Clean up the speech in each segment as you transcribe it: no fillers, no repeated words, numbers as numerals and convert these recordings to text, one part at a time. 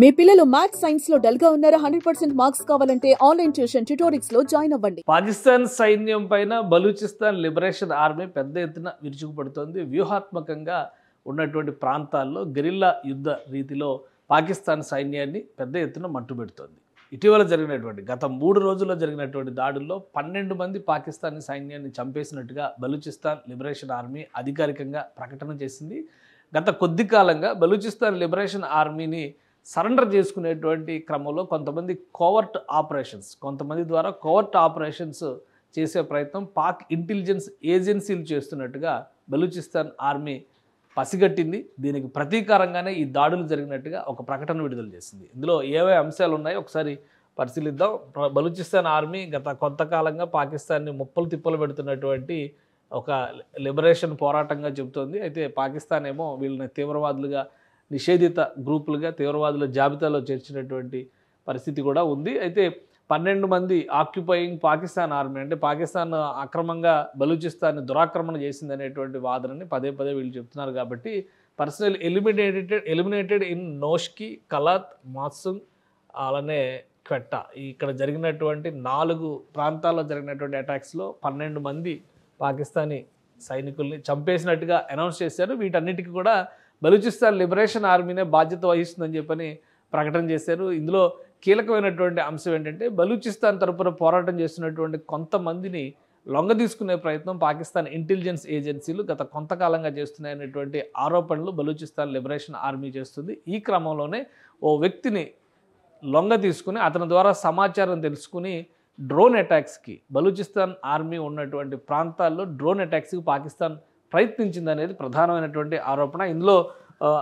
మీ పిల్లలు maths science లో dull గా ఉన్నారా? 100% మార్క్స్ కావాలంటే ఆన్లైన్ ట్యూషన్ ట్యుటోరిక్స్ లో జాయిన్ అవ్వండి. పాకిస్తాన్ సైన్యం పైన బలూచిస్తాన్ లిబరేషన్ ఆర్మీ పెద్ద ఎత్తున విరుచుకుపడుతోంది. వ్యూహాత్మకంగా ఉన్నటువంటి ప్రాంతాల్లో గెరిల్లా యుద్ధ రీతిలో పాకిస్తాన్ సైన్యాన్ని పెద్ద ఎత్తున మట్టుబెడుతోంది. ఇటీవల జరిగినటువంటి గత 3 రోజుల్లో జరిగినటువంటి దాడుల్లో 12 మంది పాకిస్తానీ సైన్యాన్ని చంపేసినట్టుగా బలూచిస్తాన్ లిబరేషన్ ఆర్మీ అధికారికంగా ప్రకటన చేసింది. గత కొద్ది కాలంగా బలూచిస్తాన్ లిబరేషన్ ఆర్మీని సరెండర్ చేసుకునేటువంటి క్రమంలో కొంతమంది కొంతమంది ద్వారా కోవర్ట్ ఆపరేషన్స్ చేసే ప్రయత్నం పాక్ ఇంటెలిజెన్స్ ఏజెన్సీలు చేస్తున్నట్టుగా బలూచిస్తాన్ ఆర్మీ పసిగట్టింది. దీనికి ప్రతీకారంగానే ఈ దాడులు జరిగినట్టుగా ఒక ప్రకటన విడుదల చేసింది. ఇందులో ఏవే అంశాలు ఉన్నాయో ఒకసారి పరిశీలిద్దాం. బలూచిస్తాన్ ఆర్మీ గత కొంతకాలంగా పాకిస్తాన్ని ముప్పలు తిప్పలు పెడుతున్నటువంటి ఒక లిబరేషన్ పోరాటంగా చెబుతోంది. అయితే పాకిస్తాన్ ఏమో వీళ్ళని తీవ్రవాదులుగా, నిషేధిత గ్రూపులుగా, తీవ్రవాదుల జాబితాలో చేర్చినటువంటి పరిస్థితి కూడా ఉంది. అయితే 12 మంది ఆక్యుపయింగ్ పాకిస్తాన్ ఆర్మీ, అంటే పాకిస్తాన్ అక్రమంగా బలూచిస్తాన్ని దురాక్రమణ చేసింది అనేటువంటి వాదనని పదే వీళ్ళు చెప్తున్నారు. కాబట్టి personal eliminated in Noshki, Kalat, మాత్సుంగ్, అలానే క్వెట్టా ఇక్కడ జరిగినటువంటి 4 ప్రాంతాల్లో జరిగినటువంటి అటాక్స్లో 12 మంది పాకిస్తానీ సైనికుల్ని చంపేసినట్టుగా అనౌన్స్ చేశారు. వీటన్నిటికీ కూడా బలూచిస్తాన్ లిబరేషన్ ఆర్మీనే బాధ్యత వహిస్తుందని చెప్పని ప్రకటన చేశారు. ఇందులో కీలకమైనటువంటి అంశం ఏంటంటే బలూచిస్తాన్ తరపున పోరాటం చేస్తున్నటువంటి కొంతమందిని లొంగ తీసుకునే ప్రయత్నం పాకిస్తాన్ ఇంటెలిజెన్స్ ఏజెన్సీలు గత కొంతకాలంగా చేస్తున్నాయనేటువంటి ఆరోపణలు బలూచిస్తాన్ లిబరేషన్ ఆర్మీ చేస్తుంది. ఈ క్రమంలోనే ఓ వ్యక్తిని లొంగ తీసుకుని అతని ద్వారా సమాచారం తెలుసుకుని డ్రోన్ అటాక్స్కి, బలూచిస్తాన్ ఆర్మీ ఉన్నటువంటి ప్రాంతాల్లో డ్రోన్ అటాక్స్కి పాకిస్తాన్ ప్రయత్నించిందనేది ప్రధానమైనటువంటి ఆరోపణ. ఇందులో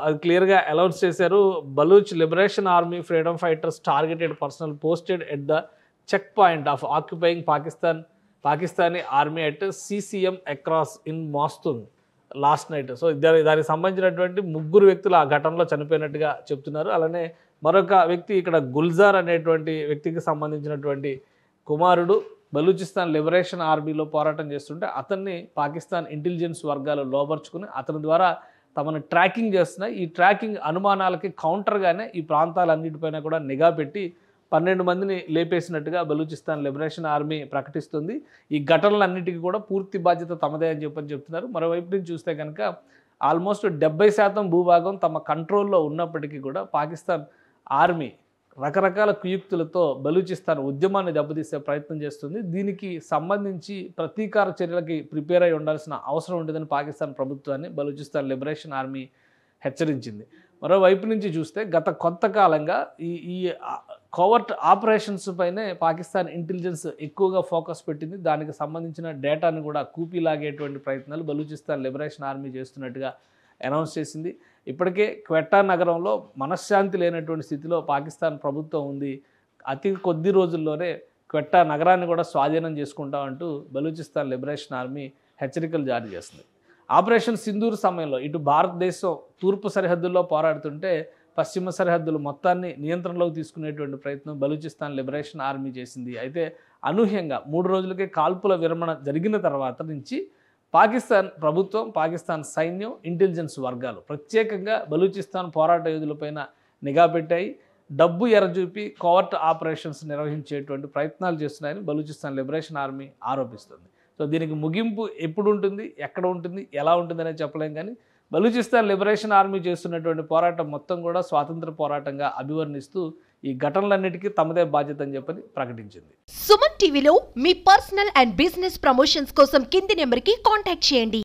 అది క్లియర్గా అనౌన్స్ చేశారు. Baloch liberation army freedom fighters targeted personnel posted at the check point of occupying Pakistani army at CCM across in Mastung last night. So దానికి సంబంధించినటువంటి 3 వ్యక్తులు ఆ ఘటనలో చనిపోయినట్టుగా చెప్తున్నారు. అలానే మరొక వ్యక్తి ఇక్కడ గుల్జార్ అనేటువంటి వ్యక్తికి సంబంధించినటువంటి కుమారుడు బలూచిస్తాన్ లిబరేషన్ ఆర్మీలో పోరాటం చేస్తుంటే అతన్ని పాకిస్తాన్ ఇంటెలిజెన్స్ వర్గాలు లోబర్చుకుని అతని ద్వారా తమను ట్రాకింగ్ చేస్తున్నాయి. ఈ ట్రాకింగ్ అనుమానాలకి కౌంటర్గానే ఈ ప్రాంతాలన్నిటిపైన కూడా నిఘా పెట్టి 12 మందిని లేపేసినట్టుగా బలూచిస్తాన్ లిబరేషన్ ఆర్మీ ప్రకటిస్తుంది. ఈ ఘటనలన్నిటికీ కూడా పూర్తి బాధ్యత తమదే అని చెప్తున్నారు. మరోవైపు నుంచి చూస్తే కనుక ఆల్మోస్ట్ 70% భూభాగం తమ కంట్రోల్లో ఉన్నప్పటికీ కూడా పాకిస్తాన్ ఆర్మీ రకరకాల కుయుక్తులతో బలూచిస్తాన్ ఉద్యమాన్ని దెబ్బతీసే ప్రయత్నం చేస్తుంది. దీనికి సంబంధించి ప్రతీకార చర్యలకి ప్రిపేర్ అయి ఉండాల్సిన అవసరం ఉంటుందని పాకిస్తాన్ ప్రభుత్వాన్ని బలూచిస్తాన్ లిబరేషన్ ఆర్మీ హెచ్చరించింది. మరోవైపు నుంచి చూస్తే గత కొంతకాలంగా ఈ కోవర్ట్ ఆపరేషన్స్ పైనే పాకిస్తాన్ ఇంటెలిజెన్స్ ఎక్కువగా ఫోకస్ పెట్టింది. దానికి సంబంధించిన డేటాను కూడా కూపీలాగేటువంటి ప్రయత్నాలు బలూచిస్తాన్ లిబరేషన్ ఆర్మీ చేస్తున్నట్టుగా అనౌన్స్ చేసింది. ఇప్పటికే క్వెట్టా నగరంలో మనశ్శాంతి లేనటువంటి స్థితిలో పాకిస్తాన్ ప్రభుత్వం ఉంది. అతి కొద్ది రోజుల్లోనే క్వెట్టా నగరాన్ని కూడా స్వాధీనం చేసుకుంటామంటూ బలూచిస్తాన్ లిబరేషన్ ఆర్మీ హెచ్చరికలు జారీ చేస్తుంది. ఆపరేషన్ సింధూర్ సమయంలో ఇటు భారతదేశం తూర్పు సరిహద్దుల్లో పోరాడుతుంటే పశ్చిమ సరిహద్దులు మొత్తాన్ని నియంత్రణలోకి తీసుకునేటువంటి ప్రయత్నం బలూచిస్తాన్ లిబరేషన్ ఆర్మీ చేసింది. అయితే అనూహ్యంగా 3 రోజులకే కాల్పుల విరమణ జరిగిన తర్వాత నుంచి పాకిస్తాన్ ప్రభుత్వం, పాకిస్తాన్ సైన్యం, ఇంటెలిజెన్స్ వర్గాలు ప్రత్యేకంగా బలూచిస్తాన్ పోరాట యోధులపైన నిఘా పెట్టాయి. డబ్బు ఎరచూపి కోవర్ట్ ఆపరేషన్స్ నిర్వహించేటువంటి ప్రయత్నాలు చేస్తున్నాయని బలూచిస్తాన్ లిబరేషన్ ఆర్మీ ఆరోపిస్తుంది. సో దీనికి ముగింపు ఎప్పుడు ఉంటుంది, ఎక్కడ ఉంటుంది, ఎలా ఉంటుంది అనేది చెప్పలేం. కానీ బలూచిస్తాన్ లిబరేషన్ ఆర్మీ చేస్తున్నటువంటి పోరాటం మొత్తం కూడా స్వాతంత్ర పోరాటంగా అభివర్ణిస్తూ ఈ ఘటనలన్నిటికీ తమదే బాధ్యత అని చెప్పని ప్రకటించింది. సుమన్ టీవీలో మీ పర్సనల్ అండ్ బిజినెస్ ప్రమోషన్స్ కోసం కింది నెంబర్కి కాంటాక్ట్ చేయండి.